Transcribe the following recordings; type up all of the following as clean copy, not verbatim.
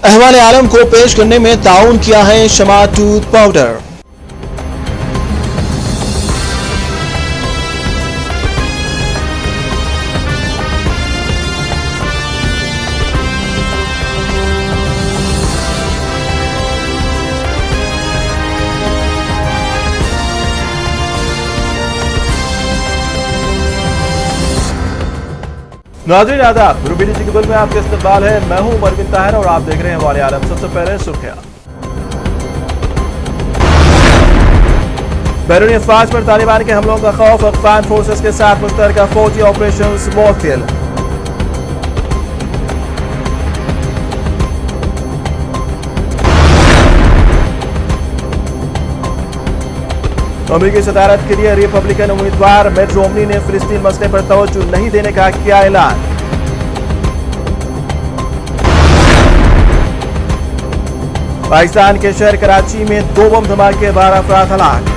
अहवाल आलम को पेश करने में ताउन किया है शमा टूथ पाउडर। नाज़रीन आदाब, रूबीनी जी केबल में आपका इस्तकबाल है। मैं हूं मरविन ताहिर और आप देख रहे हैं अहवाल आलम। सबसे पहले सुर्खियां। बैरूनी अफवाज पर तालिबान के हमलों का खौफ, अफगान फोर्सेस के साथ मुश्तरका फौजी ऑपरेशन मुअत्तल। अमेरिकी सदारत के लिए रिपब्लिकन उम्मीदवार मिट रोमनी ने फिलिस्तीन मसले पर तवज्जो नहीं देने का किया ऐलान। पाकिस्तान के शहर कराची में 2 बम धमाके, 12 अफराद हलाक।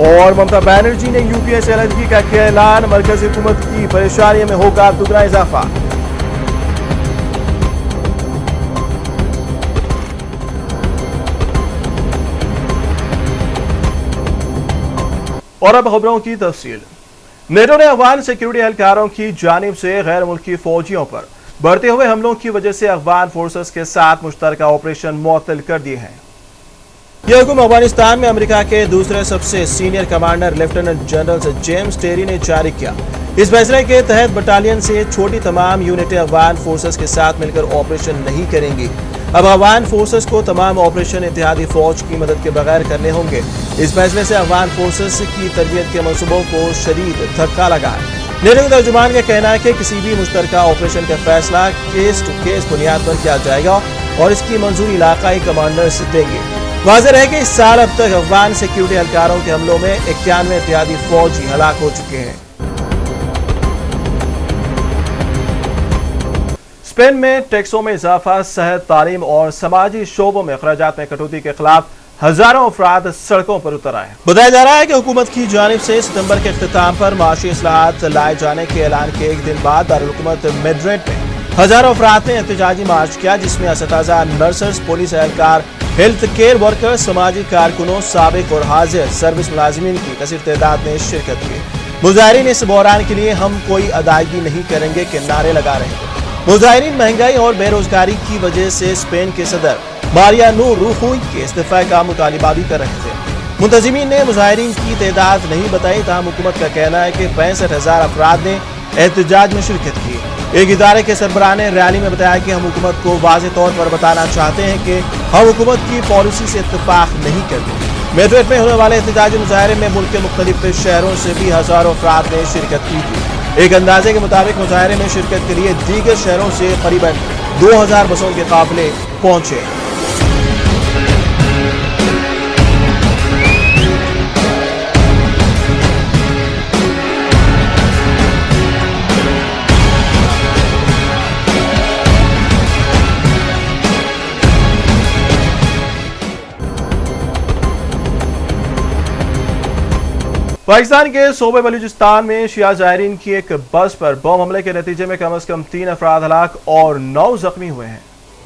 और ममता बनर्जी ने यूपीए से अलहदगी का किया ऐलान, मरकजी हुकूमत की परेशानी में होगा दुगना इजाफा। और अब खबरों की तफसील। नेटो ने अफगान सिक्योरिटी एहलकारों की जानिब से गैर मुल्की फौजियों पर बढ़ते हुए हमलों की वजह से अफगान फोर्सेस के साथ मुश्तरका ऑपरेशन मुअत्तल कर दिए हैं। यह हुक्म अफगानिस्तान में अमेरिका के दूसरे सबसे senior commander lieutenant general James Terry ने जारी किया। इस फैसले के तहत बटालियन से छोटी तमाम यूनिटें अफगान फोर्सेस के साथ मिलकर ऑपरेशन नहीं करेंगी। अब अफगान फोर्सेस को तमाम ऑपरेशन इत्तेहादी फौज की मदद के बगैर करने होंगे। इस फैसले से अफगान फोर्सेस की तरबियत के मनसूबों को शदीद धक्का लगा है। नेटो के तर्जुमान का कहना है कि किसी भी मुश्तरका ऑपरेशन का फैसला केस टू केस बुनियाद पर किया जाएगा और इसकी मंजूरी इलाकाई कमांडर्स देंगे। वाज़ेह है कि इस साल अब तक अफगान सिक्योरिटी एहलकारों के हमलों में 91 इत्तेहादी फौजी हलाक हो चुके हैं। स्पेन में टैक्सों में इजाफा, सेहत, तालीम और समाजी शोबों में अखराजात में कटौती के खिलाफ हजारों अफराद सड़कों पर उतर आए। बताया जा रहा है कि हुकूमत की जानिब से सितंबर के इख्तिताम पर माशी इस्लाहात लाए जाने के ऐलान के एक दिन बाद दारुल-हुकूमत मैड्रिड में हजारों अफराद ने एहतजाजी मार्च किया, जिसमें असताज़ा, नर्सेस, पुलिस एहलकार, हेल्थ केयर वर्कर्स, समाजी कारकुनों, साबिक और हाजिर सर्विस मुलाजिमीन की कसीर तादाद ने शिरकत की। मुजाहिरीन इस बहरान के लिए हम कोई अदायगी नहीं करेंगे के नारे लगा रहे हैं। मुजाहिरीन महंगाई और बेरोजगारी की वजह से स्पेन के सदर मारियानो राखोई के इस्तीफा का मुतालिबा भी कर रहे थे। मुंतजिमीन ने मुजाहिरीन की तादाद नहीं बताई, ताहम हुकूमत का कहना है कि 65,000 अफराद ने एहतजाज में शिरकत की। एक इदारे के सरबराह ने रैली में बताया कि हम हुकूमत को वाज़ेह तौर पर बताना चाहते हैं कि हम हुकूमत की पॉलिसी से इत्तेफाक नहीं करते। मैड्रिड में होने वाले एहतजाजी मुजाहरे में मुल्क के मुख्तलिफ शहरों से भी हजारों अफराद ने शिरकत की थी। एक अंदाजे के मुताबिक मुजाहरे में शिरकत के लिए दीगर शहरों से करीबन 2000 बसों के काफिले पहुंचे। पाकिस्तान के सूबे बलूचिस्तान में शिया जायरीन की एक बस पर बम हमले के नतीजे में कम से कम 3 अफराद हलाक और 9 जख्मी हुए हैं।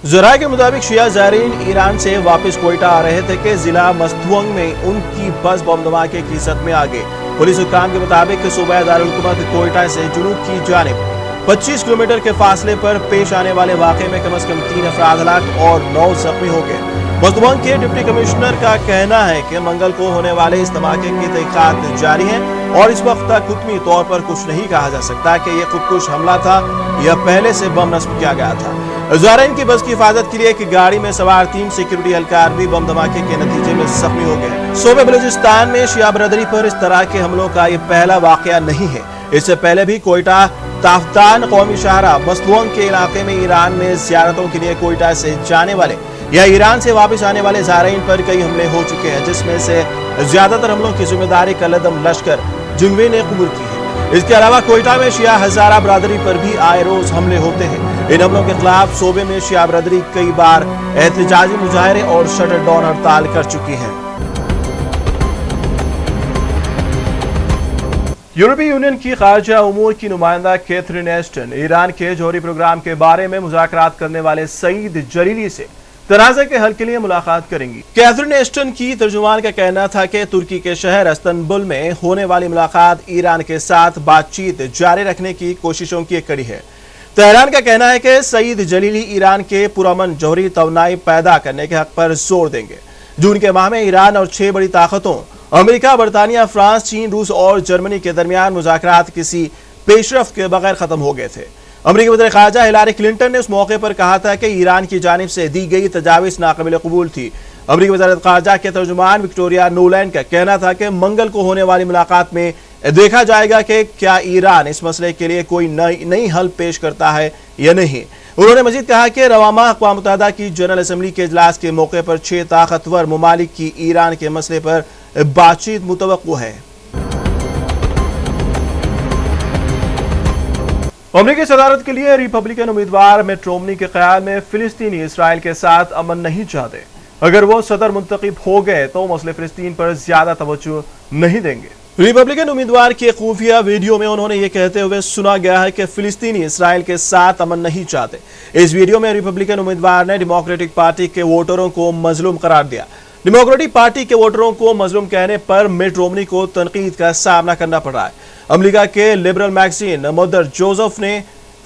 ज़राए के मुताबिक शिया जायरीन ईरान से वापस कोयटा आ रहे थे कि जिला मस्तुंग में उनकी बस बम धमाके की जद में आ गई। पुलिस हुक्काम के मुताबिक सूबा दारुल-हुकूमत कोयटा से जुनूब की जानिब 25 किलोमीटर के फासले पर पेश आने वाले वाक़े में कम से कम 3 अफराद हलाक और 9 जख्मी हो गए। मस्तुंग के डिप्टी कमिश्नर का कहना है कि मंगल को होने वाले इस धमाके की तहकीकात जारी है और इस वक्त तक हुक्मी तौर पर कुछ नहीं कहा जा सकता कि यह खुदकुश हमला था या पहले से बम नस्ब किया गया था। ज़ायरीन की बस की हिफाजत के लिए एक गाड़ी में सवार 3 सिक्योरिटी एहलकार भी बम धमाके के नतीजे में जख्मी हो गए। सूबे बलूचिस्तान में शिया बरदरी पर इस तरह के हमलों का यह पहला वाकया नहीं है। इससे पहले भी कोयटा ताफ्तान कौमी शाहरा मस्तुंग के इलाके में ईरान में ज़ियारतों के लिए कोयटा से जाने वाले या ईरान से वापस आने वाले ज़ायरीन पर कई हमले हो चुके हैं, जिसमें से ज्यादातर हमलों की जिम्मेदारी कलदम लश्कर जुंगवे ने कबूल की है। इसके अलावा कोयटा में शिया हजारा बरादरी पर भी आए रोज हमले होते हैं। इन हमलों के खिलाफ सूबे में शिया बरादरी कई बार एहतजाजी मुजाहरे और शटर डाउन हड़ताल कर चुकी है। यूरोपीय यूनियन की खारजा उमूर की नुमाइंदा कैथरीन एस्टन ईरान के जौहरी प्रोग्राम के बारे में मुज़ाकरात करने वाले सईद जलीली से तनाज़े के हल के लिए मुलाकात करेंगी। कैथरीन एस्टन की तर्जुमान का कहना था कि तुर्की के शहर इस्तांबुल में होने वाली मुलाकात ईरान के साथ बातचीत जारी रखने की कोशिशों की एक कड़ी है। तेहरान का कहना है कि सईद जलीली ईरान के पुरअमन जौहरी तवानाई पैदा करने के हक पर जोर देंगे। जून के माह में ईरान और 6 बड़ी ताकतों अमेरिका, बरतानिया, फ्रांस, चीन, रूस और जर्मनी के दरमियान मुज़ाकरात किसी पेशरफ्त के बगैर खत्म हो गए थे। अमेरिकी वज़ीर ख़ारजा हिलारी क्लिंटन ने उस मौके पर कहा था कि ईरान की जानिब से दी गई तजावीज़ नाक़ाबिल कबूल थी। अमेरिकी वज़ारत ख़ारजा के तर्जुमान विक्टोरिया नोलैंड का कहना था कि मंगल को होने वाली मुलाकात में देखा जाएगा कि क्या ईरान इस मसले के लिए कोई नई हल पेश करता है या नहीं। उन्होंने मजीद कहा कि रवामा अक़वाम मुत्तहिदा की जनरल असम्बली के इजलास के मौके पर 6 ताकतवर ममालिक की ईरान के मसले पर बातचीत मुतवक्को है। अमेरिकी सदारत के लिए रिपब्लिकन उम्मीदवार मिट रोमनी के ख्याल में फिलिस्तीनी इसराइल के साथ अमन नहीं चाहते। अगर वो सदर मुंतखब हो गए तो मसले फिलिस्तीन पर ज्यादा तवज्जो नहीं देंगे। रिपब्लिकन उम्मीदवार के खुफिया वीडियो में उन्होंने ये कहते हुए सुना गया है कि फिलिस्तीनी इसराइल के साथ अमन नहीं चाहते। इस वीडियो में रिपब्लिकन उम्मीदवार ने डेमोक्रेटिक पार्टी के वोटरों को मजलूम करार दिया। डेमोक्रेटिक पार्टी के वोटरों को मजलूम कहने पर मिट रोमनी को तनकीद का सामना करना पड़ रहा है। अमेरिका के लिबरल मैगजीन मदर जोसेफ ने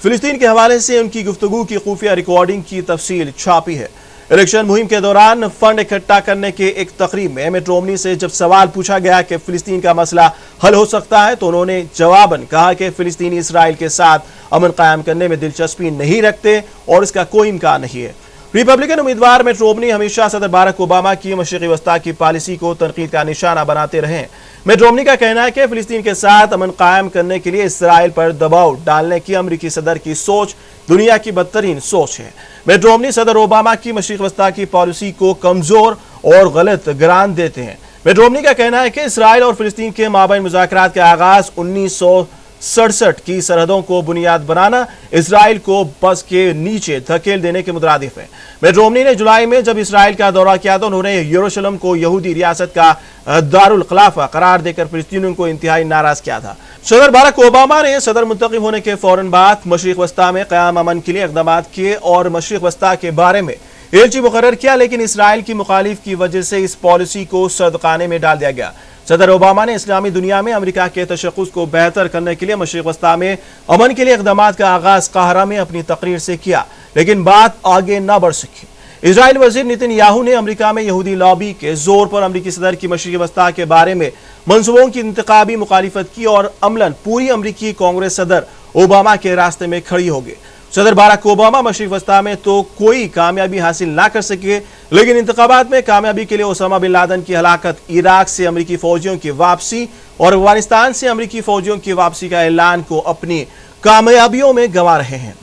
फिलिस्तीन के हवाले से उनकी गुफ्तगू की खुफिया रिकॉर्डिंग की तफसील छापी है। इलेक्शन मुहिम के दौरान फंड इकट्ठा करने के एक तकरीब में मिट रोमनी से जब सवाल पूछा गया कि फिलिस्तीन का मसला हल हो सकता है तो उन्होंने जवाबन कहा कि फिलिस्तीनी इसराइल के साथ अमन कायम करने में दिलचस्पी नहीं रखते और इसका कोई इम्कान नहीं है। रिपब्लिकन उम्मीदवार मिट रोमनी हमेशा सदर बाराक ओबामा की मशरिक़ी वस्ता की पॉलिसी को तनकीद का निशाना बनाते रहे। मिट रोमनी का कहना है कि फिलिस्तीन के साथ अमन कायम करने के लिए इसराइल पर दबाव डालने की अमेरिकी सदर की सोच दुनिया की बदतरीन सोच है। मिट रोमनी सदर ओबामा की मशरिक़ी वस्ता की पॉलिसी को कमजोर और गलत करार देते हैं। मिट रोमनी का कहना है कि इसराइल और फिलिस्तीन के माबैन मुज़ाकरात का आगाज 1967 की सरहदों को बुनियाद बनाना इसराइल को बस के नीचे धकेल देने के मुतरादिफ है। मिट रोमनी ने जुलाई में जब इसराइल का दौरा किया तो उन्होंने यरूशलेम को यहूदी रियासत का दारुल खिलाफा करार देकर फिलिस्तीनियों को इंतहाई नाराज किया था। सदर बाराक ओबामा ने सदर मुंतखब होने के फौरन बाद मशरिक़ वस्ता में क़याम अमन के लिए इक़दाम किए और मशरिक़ वस्ता के बारे में एलची मुकर्रर किया, लेकिन इसराइल की मुखालिफ की वजह से इस पॉलिसी को सदखाने में डाल दिया गया। सदर ओबामा ने इस्लामी दुनिया में अमेरिका के तशक्कुस को बेहतर करने के लिए मशरिक़ वस्ता में अमन के लिए इक़दाम का आगाज काहिरा में अपनी तकरीर से किया, लेकिन बात आगे न बढ़ सकी। इजराइल वजीर नेतन्याहू ने अमेरिका में यहूदी लॉबी के जोर पर अमेरिकी सदर की मशरिक़ी वस्ता के बारे में मंसूबों की इंतखाबी मुखालिफत की और अमलन पूरी अमेरिकी कांग्रेस सदर ओबामा के रास्ते में खड़ी हो गई। सदर बाराक ओबामा मशरिक़ वस्ता में तो कोई कामयाबी हासिल ना कर सके, लेकिन इंतखाबात में कामयाबी के लिए ओसामा बिन लादेन की हलाकत, इराक से अमेरिकी फौजियों की वापसी और अफगानिस्तान से अमेरिकी फौजियों की वापसी का ऐलान को अपनी कामयाबियों में गंवा रहे हैं।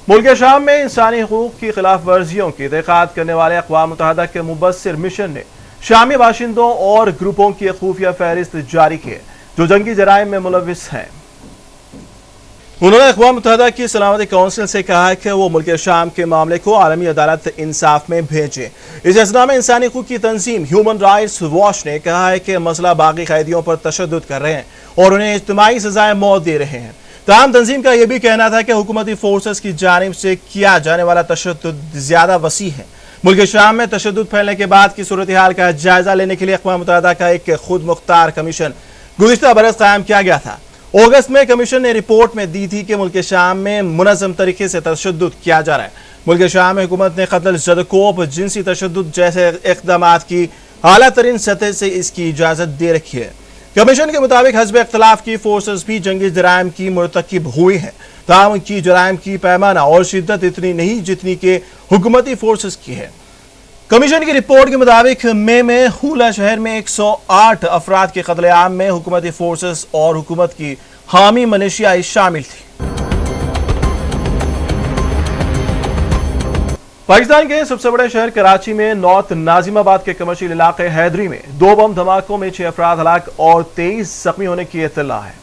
मुल्क शाम में इंसानी हकूक की खिलाफ वर्जियों की तहक़ीक़ात करने वाले अक़वाम मुत्तहिदा के मुबस्सिर मिशन ने शामी बाशिंदों और ग्रुपों की खुफिया फहरिस्त जारी की है जो जंगी जराइम में मुलविस हैं। उन्होंने अक़वाम मुत्तहिदा की सलामती काउंसिल से कहा है कि वो मुल्क शाम के मामले को आलमी अदालत इंसाफ में भेजे। इस असना में इंसानी हकूक की तंजीम ह्यूमन राइट्स वॉच ने कहा है कि मसला बागी कैदियों पर तशद्दुद कर रहे हैं और उन्हें इज्तिमाई सजाए मौत दे रहे हैं। तमाम तंजीम का यह भी कहना था कि हुकूमती फोर्सेस की जानिब से किया जाने वाला तशद्दुद ज्यादा वसी है। मुल्क शाम में तशद्दुद फैलने के बाद की सूरत हाल का जायजा लेने के लिए अक़वाम मुत्तहिदा का एक खुद मुख्तार कमीशन गुज़िश्ता बरस कायम किया गया था। अगस्त में कमीशन ने रिपोर्ट में दी थी कि मुल्क शाम में मुनज़्ज़म तरीके से तशद्दुद किया जा रहा है। मुल्क शाम में हुकूमत ने कत्ल, ज़दकोप, जिनसी तशद्दुद जैसे इक़दामात की आला तरीन सतह से इसकी इजाज़त दे रखी है। कमीशन के मुताबिक हस्ब इख्तलाफ की फोर्सेस भी जंगी जराइम की मुर्तकिब हुई हैं, ताहम उनकी जराइम की पैमाना और शिद्दत इतनी नहीं जितनी के हुकूमती फोर्सेस की है। कमीशन की रिपोर्ट के मुताबिक मई में हुला शहर में 108 अफराद के कत्लेआम में हुकूमती फोर्सेस और हुकूमत की हामी मलेशियाई शामिल थी। पाकिस्तान के सबसे बड़े शहर कराची में नॉर्थ नाजिमाबाद के कमर्शियल इलाके हैदरी में 2 बम धमाकों में 6 अफराद हलाक और 23 जख्मी होने की इत्तला है।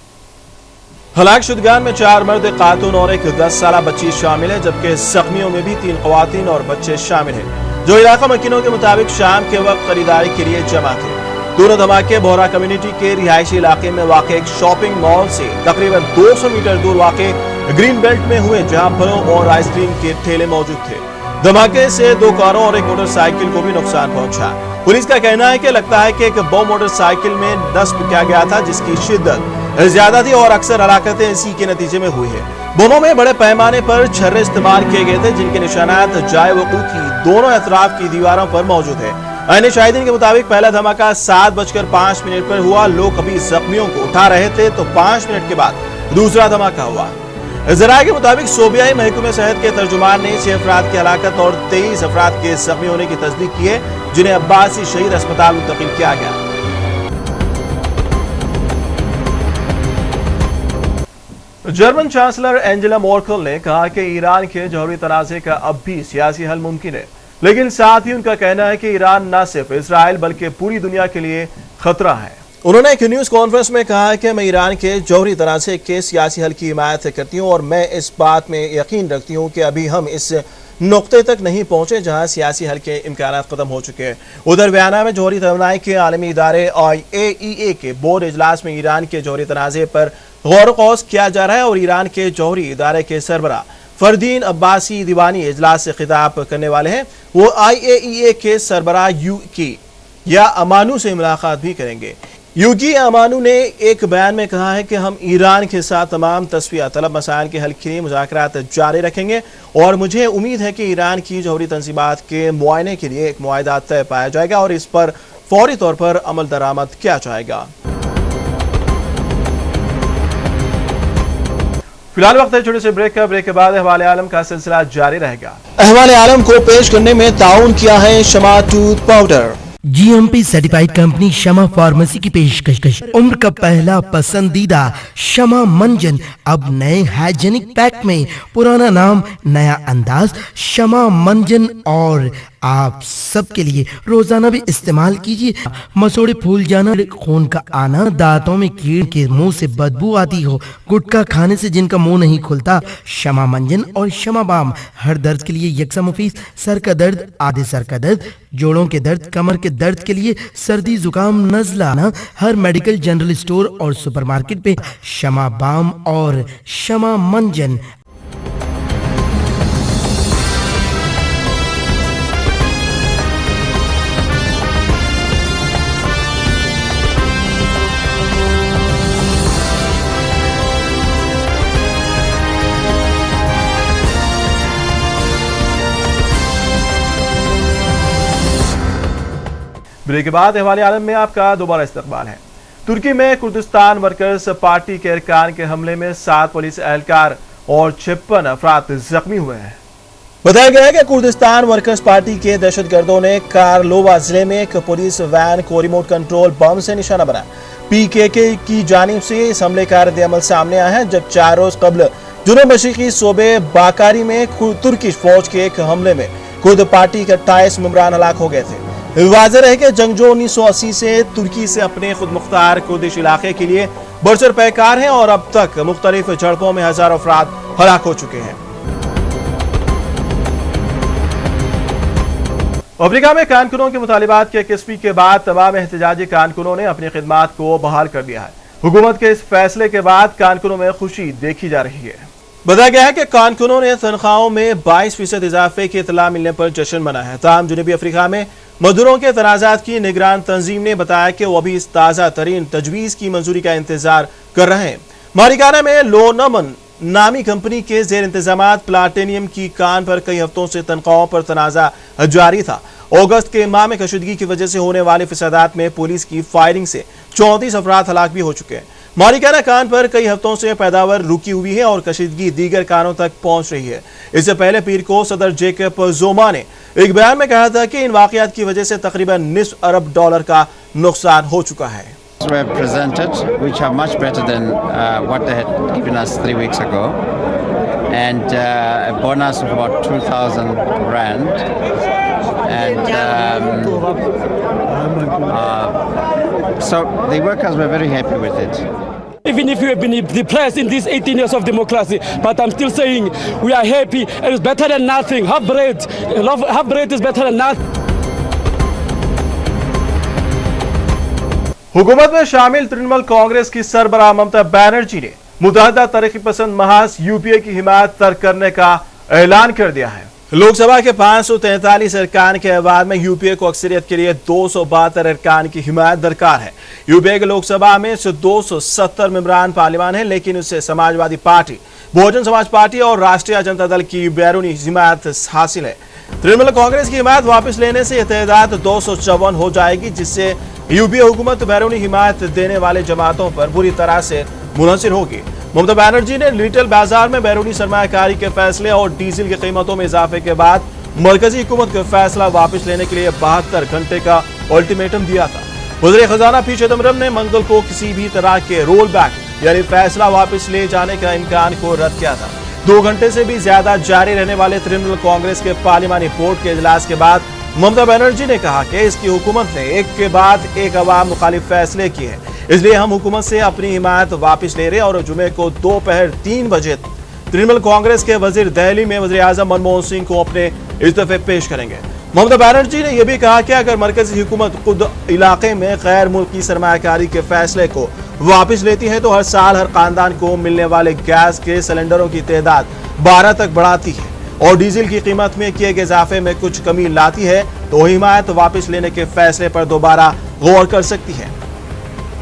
हलाक शुदगान में 4 मर्द खातून और एक 10 साला बच्ची शामिल है, जबकि जख्मियों में भी 3 खवातीन और बच्चे शामिल हैं। जो इलाका मकीनों के मुताबिक शाम के वक्त खरीदारी के लिए जमा थे। दोनों धमाके बोहरा कम्युनिटी के रिहायशी इलाके में वाक़े एक शॉपिंग मॉल से तकरीबन 200 मीटर दूर वाक़े ग्रीन बेल्ट में हुए, जहां फलों और आइसक्रीम के ठेले मौजूद थे। धमाके से 2 कारों और एक मोटरसाइकिल को भी नुकसान पहुंचा। पुलिस का कहना है कि लगता है कि एक बम मोटरसाइकिल में नस्ब किया गया था, जिसकी शिद्दत ज्यादा थी और अक्सर हलाकतें इसी के नतीजे में हुई है। बमों में बड़े पैमाने पर छर्रे इस्तेमाल किए गए थे, जिनके निशानात जाए वक़ूअ की दोनों अतराफ की दीवारों पर मौजूद है। अन्य शाहिदीन के मुताबिक पहला धमाका 7:05 पर हुआ। लोग अभी जख्मियों को उठा रहे थे तो 5 मिनट के बाद दूसरा धमाका हुआ। जराये के मुताबिक सूबाई महकमे सेहत के तर्जुमान ने 6 अफराद की हलाकत और 23 अफराद के जख्मी होने की तस्दीक की है, जिन्हें अब्बासी शहीद अस्पताल मुंतकिल किया गया। जर्मन चांसलर एंजेला मर्केल ने कहा कि ईरान के जौहरी तनाज़े का अब भी सियासी हल मुमकिन है, लेकिन साथ ही उनका कहना है कि ईरान न सिर्फ इसराइल बल्कि पूरी दुनिया के लिए खतरा है। उन्होंने एक न्यूज़ कॉन्फ्रेंस में कहा कि मैं ईरान के जौहरी तनाज़े के सियासी हल की हिमायत करती हूँ और मैं इस बात में यकीन रखती हूँ कि अभी हम इस नुक्ते तक नहीं पहुंचे जहां सियासी हल के इम्कानात खत्म हो चुके हैं। उधर वियना में जौहरी तवानाई के आलमी इदारे IAEA के बोर्ड इजलास में ईरान के जौहरी तनाज़े पर गौर व किया जा रहा है और ईरान के जौहरी इदारे के सरबराह फरदीन अब्बासी दीवानी इजलास से खिताब करने वाले हैं। वो IAEA के सरबराह यूकी या अमानू से मुलाकात भी करेंगे। यूकी अमानू ने एक बयान में कहा है कि हम ईरान के साथ तमाम तस्फिया तलब मसाइल के हल के लिए मुज़ाकरात जारी रखेंगे और मुझे उम्मीद है कि ईरान की जौहरी तंजीबात के मुआयने के लिए एक मुआहदा तय पाया जाएगा और इस पर फौरी तौर पर अमल दरामद किया जाएगा। फिलहाल वक्त है छोटे से ब्रेक का। ब्रेक के बाद अहवाले आलम का सिलसिला जारी रहेगा। अहवाले आलम को पेश करने में ताउन किया है Shama tooth powder. GMP certified company Shama pharmacy की पेशकश। उम्र का पहला पसंदीदा शमा मंजन अब नए हाइजेनिक पैक में, पुराना नाम नया अंदाज शमा मंजन, और आप सबके लिए रोजाना भी इस्तेमाल कीजिए। मसोड़े फूल जाना, खून का आना, दांतों में कीड़ के मुंह से बदबू आती हो, गुटखा खाने से जिनका मुंह नहीं खुलता, शमा मंजन और शमा बाम हर दर्द के लिए यकसा मुफीद। सर का दर्द, आधे सर का दर्द, जोड़ों के दर्द, कमर के दर्द के लिए, सर्दी जुकाम नजला ना, हर मेडिकल जनरल स्टोर और सुपरमार्केट पे शमा बाम और शमा मंजन। ब्रेक के बाद अहवाले आलम में आपका दोबारा इस्तकबाल है। तुर्की में कुर्दिस्तान वर्कर्स पार्टी के अरकान के हमले में 7 पुलिस एहलकार और 56 अफराद जख्मी हुए हैं। बताया गया है कि कुर्दिस्तान वर्कर्स पार्टी के दहशतगर्दों ने कारलोवा जिले में एक पुलिस वैन को रिमोट कंट्रोल बम से निशाना बनाया। PKK की जानिब से इस हमले का रद्द-ए-अमल सामने आया है, जब 4 रोज कबल जुनूब मशरिकी सूबे बाकारी में तुर्किश फौज के एक हमले में कुर्द पार्टी के 28 मेंबरान हलाक हो गए थे। वाज़ेह है कि जंगजू 1980 से तुर्की से अपने खुद मुख्तार कुर्दिश इलाके के लिए बरसर पैकार हैं और अब तक मुख्तलिफ झड़पों में हजारों अफराद हलाक हो चुके हैं। अफ्रीका में कारकुनों के मुतालिबात के किस्मी के बाद तमाम एहतजाजी कारकुनों ने अपनी खिदमात को बहाल कर दिया है। हुकूमत के इस फैसले के बाद कारकुनों में खुशी देखी जा रही है। बताया गया है कि कारकुनों ने तनख्वाहों में 22% इजाफे की इतला मिलने पर जश्न मनाया है। ताहम जनूबी अफ्रीका में मजदूरों के तनाजात की निगरान तंजीम ने बताया कि वो अभी इस ताज़ा तरीन तजवीज़ की मंजूरी का इंतजार कर रहे हैं। मारिकाना में लोनमन नामी कंपनी के जेर इंतजामात प्लाटिनियम की कान पर कई हफ्तों से तनख्वाहों पर तनाजा जारी था। अगस्त के माह में कशीदगी की वजह से होने वाले फसादात में पुलिस की फायरिंग से 34 अफराद हलाक भी हो चुके हैं। मारिकाना कान पर कई हफ्तों से पैदावार रुकी हुई है और कशीदगी दीगर कानों तक पहुंच रही है। इससे पहले पीर को सदर जेकब जोमा ने एक बयान में कहा था कि इन वाकयात की वजह से तकरीबन $9 अरब का नुकसान हो चुका है। Were presented, which are much better than what they had given us 3 weeks ago, and a bonus of about 2,000 rand, and so the workers were very happy with it. Even if we have been depressed in these 18 years of democracy, but I'm still saying we are happy and it's better than nothing. Half bread is better than nothing. हुकूमत में शामिल तृणमूल कांग्रेस की सरबराह ममता बनर्जी ने मुतहदा तरक्की पसंद महाज UPA की हिमायत तर्क करने का ऐलान कर दिया है। लोकसभा के 543 अरकान के बाद में यूपीए को अक्सरियत के लिए 272 अरकान की हिमायत दरकार है। यूपीए के लोकसभा में से 270 मेंबरान पार्लियामान है, लेकिन उससे समाजवादी पार्टी, बहुजन समाज पार्टी और राष्ट्रीय जनता दल की बैरूनी हिमायत हासिल है। तृणमूल कांग्रेस की हिमायत वापस लेने से यह तादाद 254 हो जाएगी, जिससे यूपीए हुकूमत बैरूनी हिमायत देने वाले जमातों पर बुरी तरह से मुनहसिर होगी। ममता बनर्जी ने रिटेल बाजार में बैरूनी सरमायाकारी के फैसले और डीजल की कीमतों में इजाफे के बाद मरकजी हुकूमत का फैसला वापस लेने के लिए 72 घंटे का अल्टीमेटम दिया था। वज़ीर खजाना पी चिदम्बरम ने मंगल को किसी भी तरह के रोल बैक यानी फैसला वापस ले जाने का इम्कान को रद्द किया था। 2 घंटे से भी ज्यादा जारी रहने वाले तृणमूल कांग्रेस के पार्लियामानी बोर्ड के इजलास के बाद ममता बनर्जी ने कहा कि इसकी हुकूमत ने एक के बाद एक अवाम मुखालिफ फैसले किए हैं, इसलिए हम हुकूमत से अपनी हिमायत वापस ले रहे हैं और जुमे को दोपहर 3 बजे तृणमूल कांग्रेस के वजीर दिल्ली में वज़ीर आज़म मनमोहन सिंह को अपने इस्तीफे पेश करेंगे। ममता बनर्जी ने यह भी कहा कि अगर मरकजी हुकूमत खुद इलाके में गैर मुल्की सरमायाकारी के फैसले को वापस लेती है तो हर साल हर खानदान को मिलने वाले गैस के सिलेंडरों की तादाद 12 तक बढ़ाती है और डीजल की कीमत में किए गए इजाफे में कुछ कमी लाती है तो हिमायत वापस लेने के फैसले पर दोबारा गौर कर सकती है।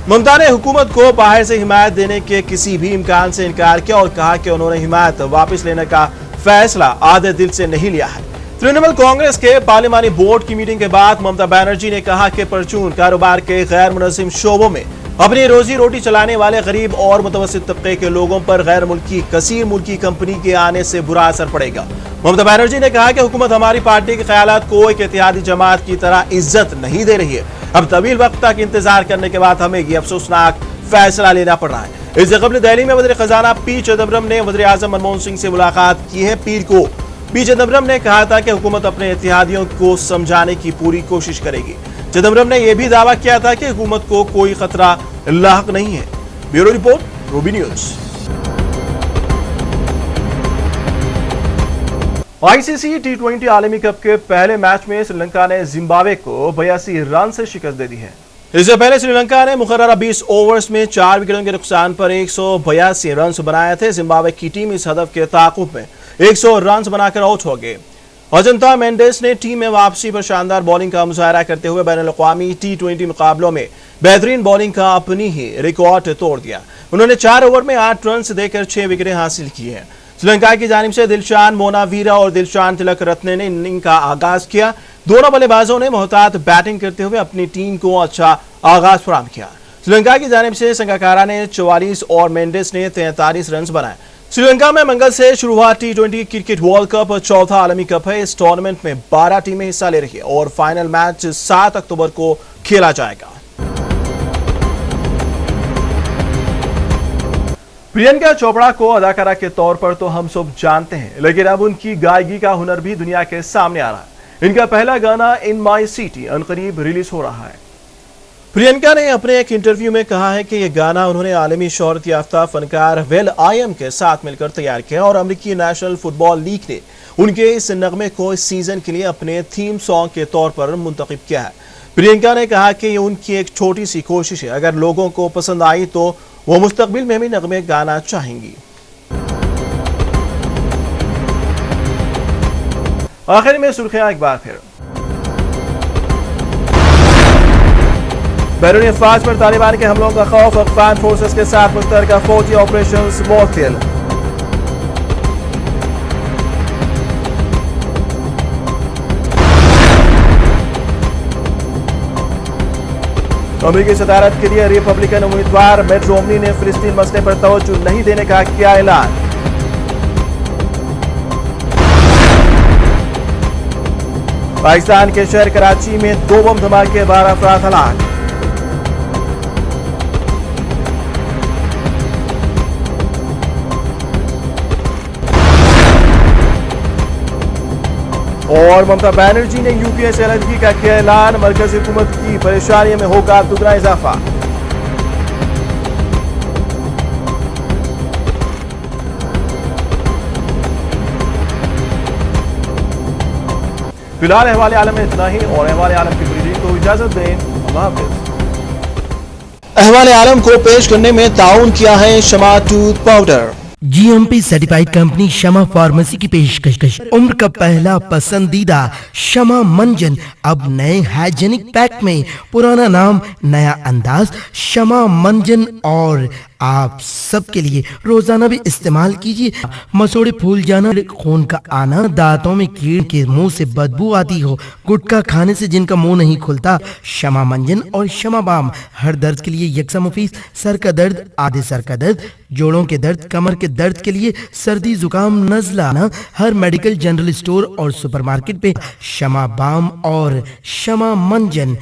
ममता ने हुकूमत को बाहर से हिमायत देने के किसी भी इम्कान से इनकार किया और कहा कि उन्होंने हिमायत वापस लेने का फैसला आधे दिल से नहीं लिया है। तृणमूल कांग्रेस के पार्लियामानी बोर्ड की मीटिंग के बाद ममता बनर्जी ने कहा कि परचून कारोबार के गैर मुनज़्ज़म शोबों में अपनी रोजी रोटी चलाने वाले गरीब और मुतवस्सित तबके के लोगों पर गैर मुल्की कसीर मुल्की कंपनी के आने से बुरा असर पड़ेगा। ममता बनर्जी ने कहा कि हुकूमत हमारी पार्टी के ख्यालात को एक इत्तेहादी जमात की तरह इज्जत नहीं दे रही है। अब तवील वक्त तक इंतजार करने के बाद हमें ये अफसोसनाक फैसला लेना पड़ रहा है। इससे कबल दिल्ली में वज़ीर खजाना पी चिदम्बरम ने वज़ीर आज़म मनमोहन सिंह से मुलाकात की है। पीर को पी चिदम्बरम ने कहा था कि हुकूमत अपने इत्तेहादियों को समझाने की पूरी कोशिश करेगी। चिदम्बरम ने यह भी दावा किया था कि हुकूमत को कोई खतरा लाहक नहीं है। Bureau report, Ruby news. ICC टी20 आलमी कप के पहले मैच में श्रीलंका ने जिम्बाब्वे को 82 रन से शिकस्त दे दी है। इससे पहले श्रीलंका ने मुकर्ररा 20 ओवर्स में 4 विकेटों के नुकसान पर 182 रन बनाए थे। जिम्बाब्वे की टीम इस हदफ के ताक़ुब में 100 रन बनाकर आउट हो गए। अजंता मेंडिस ने टीम में वापसी पर शानदार बॉलिंग का मुजाहरा करते हुए बैनुल-अक़वामी टी20 मुकाबलों में बेहतरीन बॉलिंग का अपनी ही रिकॉर्ड तोड़ दिया। उन्होंने 4 ओवर में 8 रन देकर 6 विकेटें हासिल की हैं। श्रीलंका की जानिब से दिलशान मोनावीरा और दिलशान तिलक रत्ने ने इनिंग का आगाज किया। दोनों बल्लेबाजों ने मोहतात बैटिंग करते हुए अपनी टीम को अच्छा आगाज फराहम किया। श्रीलंका की जानिब से संगाकारा ने 44 और मेंडिस ने 43 रन बनाए। श्रीलंका में मंगल से शुरू हुआ टी20 क्रिकेट वर्ल्ड कप चौथा आलमी कप है। इस टूर्नामेंट में 12 टीमें हिस्सा ले रही है और फाइनल मैच 7 अक्टूबर को खेला जाएगा। प्रियंका चोपड़ा को अदाकारा के तौर पर तो हम सब जानते हैं, लेकिन अब उनकी गायकी का हुनर भी दुनिया के सामने आ रहा है। इनका पहला गाना इन माई सिटी अनकरीब रिलीज हो रहा है। प्रियंका ने अपने एक इंटरव्यू में कहा है कि यह गाना उन्होंने आलमी शोहरत याफ्ता फनकार वेल आईएम के साथ मिलकर तैयार किया और अमेरिकी नेशनल फुटबॉल लीग ने उनके इस नगमे को इस सीजन के लिए अपने थीम सॉन्ग के तौर पर मुंतखब किया है। प्रियंका ने कहा कि ये उनकी एक छोटी सी कोशिश है, अगर लोगों को पसंद आई तो वो मुस्तकबिल में भी नगमे गाना चाहेंगी। आखिर में सुर्खियां एक बार फिर। बैरूनी अफवाज पर तालिबान के हमलों का खौफ, अफगान फोर्सेस के साथ मुश्तरका फौजी ऑपरेशन मुअत्तल। अमेरिकी सदारत के लिए रिपब्लिकन उम्मीदवार मिट रोमनी ने फिलिस्तीन मसले पर तवज्जो नहीं देने का किया ऐलान। पाकिस्तान के शहर कराची में 2 बम धमाके, 12 अफराद हलाक। और ममता बनर्जी ने यूपीए से अलग का किया ऐलान, मरकजी हुकूमत की परेशानियों में होगा दुगना इजाफा। फिलहाल अहवाल आलम में इतना ही और अहवाल आलम की बुलेटिन को इजाजत दें। अल्लाह हाफिज। अहवाल आलम को पेश करने में ताउन किया है Shama tooth powder. GMP certified company Shama pharmacy की पेशकश। उम्र का पहला पसंदीदा शमा मंजन अब नए हाइजेनिक पैक में, पुराना नाम नया अंदाज शमा मंजन। और आप सबके लिए रोजाना भी इस्तेमाल कीजिए। मसोड़े फूल जाना, खून का आना, दांतों में कीड़ के मुंह से बदबू आती हो, गुटखा खाने से जिनका मुंह नहीं खुलता, शमा मंजन और शमा बाम हर दर्द के लिए यकसा मुफीद। सर का दर्द, आधे सर का दर्द, जोड़ों के दर्द, कमर के दर्द के लिए, सर्दी जुकाम नजला ना, हर मेडिकल जनरल स्टोर और सुपरमार्केट पे शमा बाम और शमा मंजन